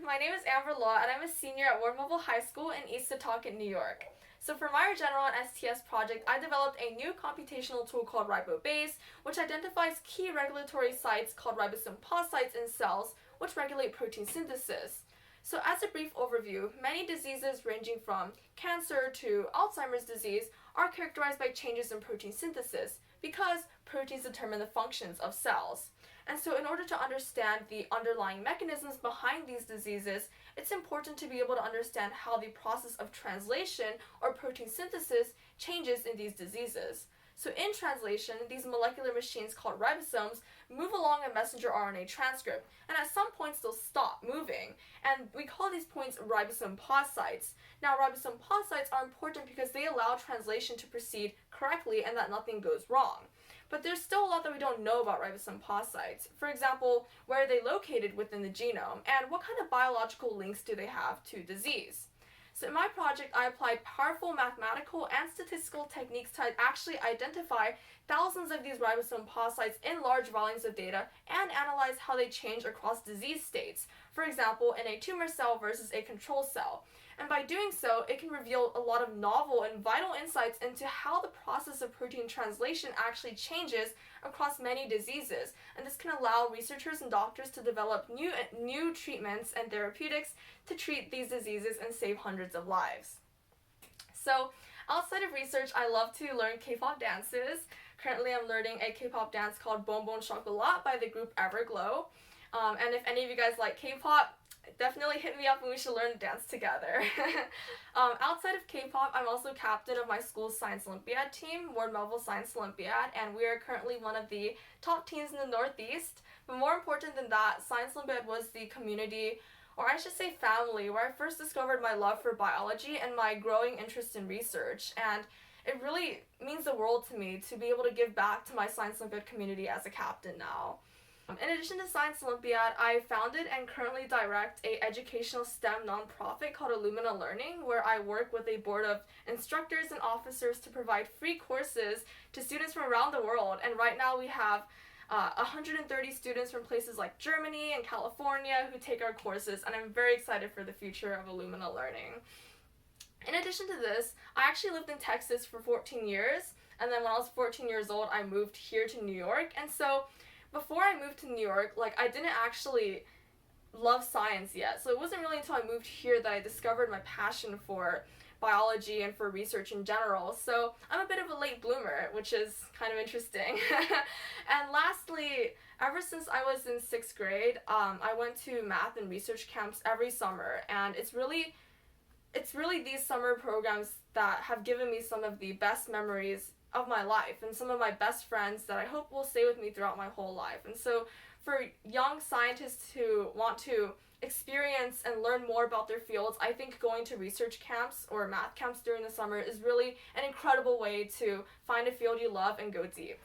my name is Amber Law and I'm a senior at Ward Mobile High School in East Setauket, New York. So for my Regeneron STS project, I developed a new computational tool called RiboBase, which identifies key regulatory sites called ribosome pause sites in cells, which regulate protein synthesis. So as a brief overview, many diseases ranging from cancer to Alzheimer's disease are characterized by changes in protein synthesis because proteins determine the functions of cells. And so in order to understand the underlying mechanisms behind these diseases, it's important to be able to understand how the process of translation or protein synthesis changes in these diseases. So in translation, these molecular machines called ribosomes move along a messenger RNA transcript, and at some points they'll stop moving, and we call these points ribosome pause sites. Now, ribosome pause sites are important because they allow translation to proceed correctly and that nothing goes wrong. But there's still a lot that we don't know about ribosome pause sites. For example, where are they located within the genome, and what kind of biological links do they have to disease? So in my project, I applied powerful mathematical and statistical techniques to actually identify thousands of these ribosome pause sites in large volumes of data and analyze how they change across disease states, for example, in a tumor cell versus a control cell. And by doing so, it can reveal a lot of novel and vital insights into how the process of protein translation actually changes across many diseases. And this can allow researchers and doctors to develop new treatments and therapeutics to treat these diseases and save hundreds of lives. So, outside of research, I love to learn K-pop dances. Currently, I'm learning a K-pop dance called Bon Bon Chocolat by the group Everglow. And if any of you guys like K-pop, definitely hit me up and we should learn to dance together. Outside of K-pop, I'm also captain of my school's Science Olympiad team, Ward Melville Science Olympiad, and we are currently one of the top teams in the Northeast. But more important than that, Science Olympiad was the community, or I should say family, where I first discovered my love for biology and my growing interest in research. And it really means the world to me to be able to give back to my Science Olympiad community as a captain now. In addition to Science Olympiad, I founded and currently direct a educational STEM nonprofit called Lumina Learning, where I work with a board of instructors and officers to provide free courses to students from around the world. And right now we have 130 students from places like Germany and California who take our courses, and I'm very excited for the future of Lumina Learning. In addition to this, I actually lived in Texas for 14 years, and then when I was 14 years old, I moved here to New York. And so before I moved to New York, I didn't actually love science yet. So it wasn't really until I moved here that I discovered my passion for biology and for research in general. So I'm a bit of a late bloomer, which is kind of interesting. And lastly, ever since I was in 6th grade, I went to math and research camps every summer, and it's really these summer programs that have given me some of the best memories of my life and some of my best friends that I hope will stay with me throughout my whole life. And so for young scientists who want to experience and learn more about their fields, I think going to research camps or math camps during the summer is really an incredible way to find a field you love and go deep.